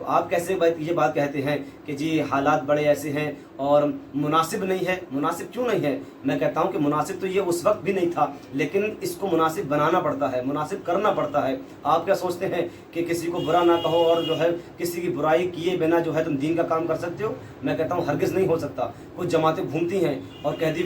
تو آپ کیسے یہ بات کہتے ہیں کہ جی حالات بڑے ایسے ہیں اور مناسب نہیں ہے؟ مناسب کیوں نہیں ہے؟ میں کہتا ہوں کہ مناسب تو یہ اس وقت بھی نہیں تھا، لیکن اس کو مناسب بنانا پڑتا ہے، مناسب کرنا پڑتا ہے۔ آپ کیا سوچتے ہیں کہ کسی کو برا نہ کہو اور جو ہے کسی کی برائی کیے بنا جو ہے تم دین کا کام کر سکتے ہو؟ میں کہتا ہوں ہرگز نہیں ہو سکتا۔ کچھ جماعتیں گھومتی ہیں اور کہتی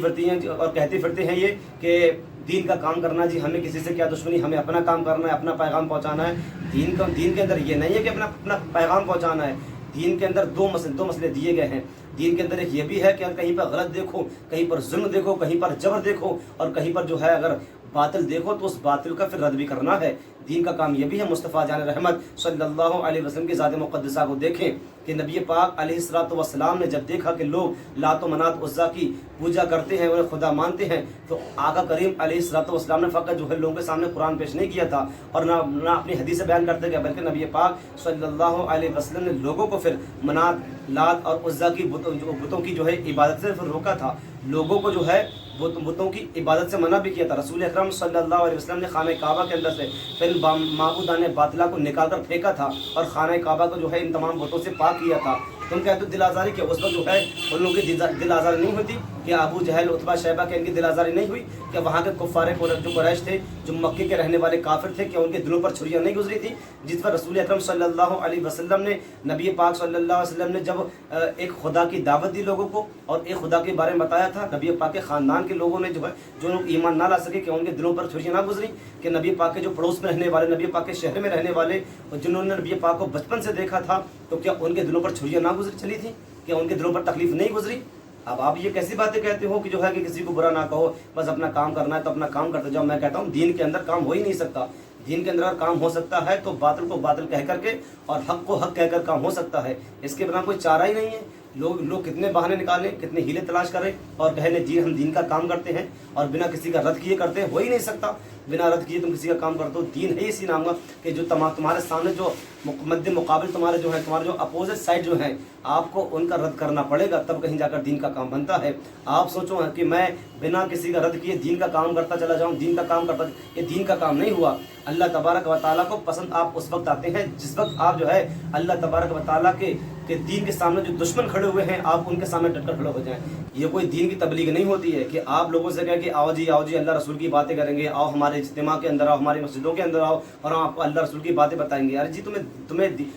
پھرتے ہیں یہ کہ دین کا کام کرنا، جی ہمیں کسی سے کیا دشمنی، ہمیں اپنا کام کرنا ہے، اپنا پیغام پہنچانا ہے۔ دین کے اندر یہ نہیں ہے کہ اپنا پیغام پہنچانا ہے۔ دین کے اندر دو مسئلے دیے گئے ہیں۔ دین کے اندر ایک یہ بھی ہے کہ اگر کہیں پر غلط دیکھو، کہیں پر ظلم دیکھو، کہیں پر جبر دیکھو اور کہیں پر جو ہے اگر باطل دیکھو تو اس باطل کا پھر رد بھی کرنا ہے۔ دین کا کام یہ بھی ہے۔ مصطفیٰ جان رحمت صلی اللہ علیہ وسلم کی ذات مقدسہ کو دیکھیں کہ نبی پاک علیہ السلام نے جب دیکھا کہ لوگ لات و منات عزا کی پوجا کرتے ہیں، انہیں خدا مانتے ہیں، تو آقا کریم علیہ السلام نے فقط جو ہے لوگوں کے سامنے قرآن پیش نہیں کیا تھا اور نہ اپنی حدیث بیان کرتے گئے، بلکہ نبی پاک صلی اللہ علیہ وسلم نے لوگوں کو پھر منات، لات اور عزا کی بتوں کی جو ہے عبادت سے پھر روکا تھا۔ لوگوں کو جو ہے بتوں کی عبادت سے منع بھی کیا تھا۔ رسول اکرم صلی اللہ علیہ وسلم نے خانہ کعبہ کے اندر سے پھر معبودان باطلہ کو نکال کر پھینکا تھا اور خانہ کعبہ کو جو ہے ان تمام بتوں سے پاک کیا تھا۔ تم کہتے ہو دل آزاری، کہ اس وقت جو ہے ان لوگوں کی دل آزاری نہیں ہوتی؟ کہ ابو جہل، عتبہ، شیبہ کے ان کی دل آزاری نہیں ہوئی؟ کہ وہاں کے کفار جو قریش تھے، جو مکے کے رہنے والے کافر تھے، کہ ان کے دلوں پر چھریاں نہیں گزری تھی؟ جس پر رسول اکرم صلی اللہ علیہ وسلم نے، نبی پاک صلی اللہ علیہ وسلم نے جب ایک خدا کی دعوت دی لوگوں کو اور ایک خدا کے بارے میں بتایا تھا، نبی پاک کے خاندان کے لوگوں نے جو لوگ ایمان نہ لا سکے، کہ ان کے دلوں پر چھریاں نہ گزری؟ کہ نبی پاک کے جو پڑوس میں رہنے والے، نبی پاک کے شہر میں رہنے والے، جنہوں نے نبی پاک کو بچپن سے دیکھا تھا، تو کیا ان کے دلوں پر چھریاں نہ چلی تھی؟ کیا ان کے دلوں پر تکلیف نہیں گزری؟ اب آپ یہ کیسی باتیں کہتے ہو کہ جو ہے کہ کسی کو برا نہ کہو، بس اپنا کام کرنا ہے تو اپنا کام کرتے جاؤ؟ میں کہتا ہوں دین کے اندر کام ہو ہی نہیں سکتا۔ دین کے اندر اگر کام ہو سکتا ہے تو باطل کو باطل کہہ کر کے اور حق کو حق کہہ کر کام ہو سکتا ہے۔ اس کے بنا کوئی چارہ ہی نہیں ہے۔ لوگ کتنے بہانے نکالیں، کتنے ہیلے تلاش کریں اور کہیں جی ہم دین کا کام کرتے ہیں، اور بنا کسی کا رد کیے کرتے ہیں؟ ہو ہی نہیں سکتا۔ بنا رد کیے تم کسی کا کام کرتے ہو؟ دین ہے اسی نام کا کہ جو تمہارے سامنے جو مد مقابل تمہارے جو اپوزٹ سائڈ جو ہیں، آپ کو ان کا رد کرنا پڑے گا، تب کہیں جا کر دین کا کام بنتا ہے۔ آپ سوچو کہ میں بنا کسی کا رد کیے دین کا کام کرتا چلا جاؤں، دین کا کام کرتا، یہ دین کا کام نہیں ہوا۔ اللہ تبارک و تعالیٰ کو پسند آپ اس وقت آتے ہیں جس وقت آپ جو ہے اللہ تبارک و تعالیٰ کے دین کے سامنے جو دشمن کھڑے ہوئے ہیں، آپ ان کے سامنے ڈٹ کر کھڑے ہو جائیں۔ یہ کوئی دین کی تبلیغ نہیں ہوتی ہے کہ آپ لوگوں سے کہیں کہ آؤ جی اللہ رسول کی باتیں کریں گے، آؤ ہمارے اجتماع کے اندر آؤ، ہماری مسجدوں کے اندر آؤ اور ہم آپ کو اللہ رسول کی باتیں بتائیں گے۔ ارے جی تمہیں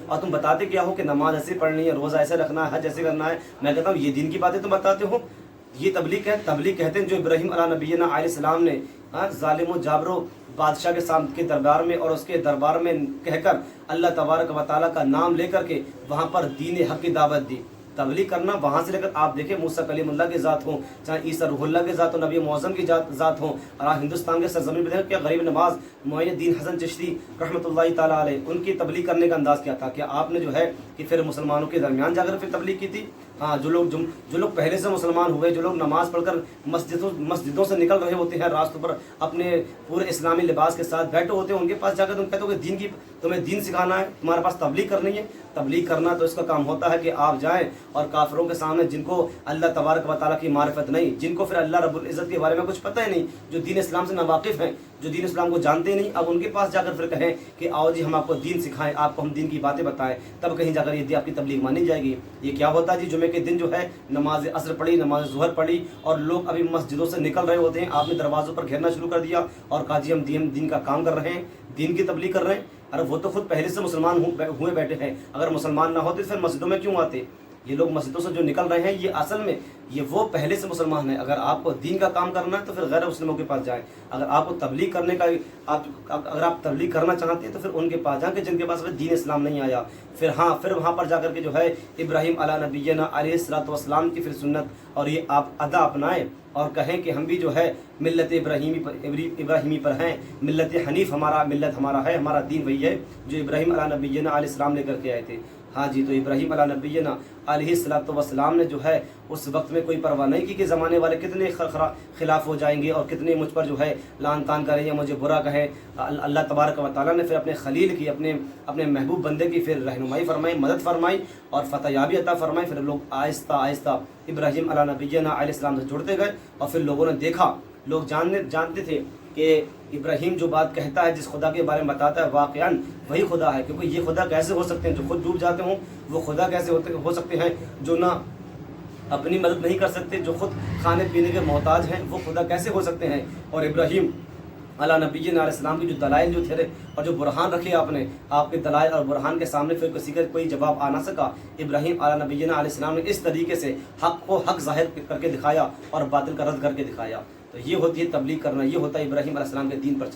اور تم بتاتے کیا ہو کہ نماز ایسے پڑھنی ہے، روزہ ایسے رکھنا ہے، حج ایسے کرنا ہے؟ میں کہتا ہوں یہ دین کی باتیں تم بتاتے ہو؟ یہ تبلیغ ہے؟ تبلیغ کہتے ہیں جو ابراہیم علیہ نبینا علیہ السلام نے ظالم و جابر و بادشاہ کے دربار میں اور اس کے دربار میں کہہ کر اللہ تبارک و تعالیٰ کا نام لے کر کے وہاں پر دین حق کی دعوت دی۔ تبلیغ کرنا وہاں سے لے کر آپ دیکھیں موسیٰ کلیم اللہ کی ذات ہوں، چاہے عیسیٰ روح اللہ کی ذات ہو، نبی معظم کی ذات ہوں، اور ہندوستان کے سرزمین پہ دیکھیں کہ غریب نواز معین الدین حسن چشتی رحمۃ اللہ تعالیٰ علیہ، ان کی تبلیغ کرنے کا انداز کیا تھا؟ کہ آپ نے جو ہے کہ پھر مسلمانوں کے درمیان جا کر پھر تبلیغ کی تھی۔ ہاں، جو لوگ پہلے سے مسلمان ہوئے، جو لوگ نماز پڑھ کر مسجدوں سے نکل رہے ہوتے ہیں، راستوں پر اپنے پورے اسلامی لباس کے ساتھ بیٹھے ہوتے ہیں، ان کے پاس جا کر تم کہتے ہو کہ تمہیں دین سکھانا ہے، تمہارے پاس تبلیغ کرنی ہے؟ تبلیغ کرنا تو اس کا کام ہوتا ہے کہ آپ جائیں اور کافروں کے سامنے، جن کو اللہ تبارک و تعالیٰ کی معرفت نہیں، جن کو پھر اللہ رب العزت کے بارے میں کچھ پتہ ہی نہیں، جو دین اسلام سے ناواقف ہیں، جو دین اسلام کو جانتے نہیں، اب ان کے پاس جا کر پھر کہیں کہ آؤ جی ہم آپ کو دین سکھائیں، آپ کو ہم دین کی باتیں بتائیں، تب کہیں جا کر یہ آپ کی تبلیغ مانی جائے گی۔ یہ کیا ہوتا ہے جی؟ جمعے کے دن جو ہے نماز عصر پڑھی، نماز ظہر پڑھی اور لوگ ابھی مسجدوں سے نکل رہے ہوتے ہیں، آپ نے دروازوں پر گھیرنا شروع کر دیا اور کہا جی ہم دین کا کام کر رہے ہیں، دین کی تبلیغ کر رہے ہیں۔ ارے وہ تو خود پہلے سے مسلمان ہوئے بیٹھے ہیں، اگر مسلمان نہ ہوتے پھر مسجدوں میں کیوں آتے؟ یہ لوگ مسجدوں سے جو نکل رہے ہیں یہ اصل میں یہ وہ پہلے سے مسلمان ہیں۔ اگر آپ کو دین کا کام کرنا ہے تو پھر غیر مسلموں کے پاس جائیں۔ اگر آپ کو تبلیغ کرنے کا اگر آپ تبلیغ کرنا چاہتے ہیں تو پھر ان کے پاس جائیں کہ جن کے پاس دین اسلام نہیں آیا۔ پھر وہاں پر جا کر کے جو ہے ابراہیم علیہ نبینا علیہ السلام کی پھر سنت اور یہ آپ ادا اپنائیں اور کہیں کہ ہم بھی جو ہے ملت ابراہیمی پر ہیں، ملت حنیف ملت ہمارا ہے، ہمارا دین وہی ہے جو ابراہیم علیہ نبینا علیہ السلام لے کر کے آئے تھے۔ ہاں جی، تو ابراہیم علیہ نبینا علیہ السلام نے جو ہے اس وقت میں کوئی پرواہ نہیں کی کہ زمانے والے کتنے خلاف ہو جائیں گے اور کتنے مجھ پر جو ہے لعن طعن کریں یا مجھے برا کہیں۔ اللہ تبارک و تعالیٰ نے پھر اپنے خلیل کی، اپنے محبوب بندے کی پھر رہنمائی فرمائی، مدد فرمائی اور فتح یابی عطا فرمائی۔ پھر لوگ آہستہ آہستہ ابراہیم علیہ نبینا علیہ السلام سے جڑتے گئے اور پھر لوگوں نے دیکھا، لوگ جانتے تھے کہ ابراہیم جو بات کہتا ہے، جس خدا کے بارے میں بتاتا ہے، واقعاً وہی خدا ہے، کیونکہ یہ خدا کیسے ہو سکتے ہیں جو خود ڈوب جاتے ہوں؟ وہ خدا کیسے ہو سکتے ہیں جو نہ اپنی مدد نہیں کر سکتے، جو خود کھانے پینے کے محتاج ہیں؟ وہ خدا کیسے ہو سکتے ہیں؟ اور ابراہیم علیہ نبینا علیہ السلام کی جو دلائل جو تھے اور جو برہان رکھے آپ نے، آپ کے دلائل اور برہان کے سامنے پھر کسی کا کوئی جواب آ نہ سکا۔ ابراہیم علیہ نبینا علیہ السلام نے اس طریقے سے حق کو حق ظاہر کر کے دکھایا اور باطل کا رد کر کے دکھایا۔ تو یہ ہوتی ہے تبلیغ کرنا، یہ ہوتا ہے ابراہیم علیہ السلام کے دین پر چلنا۔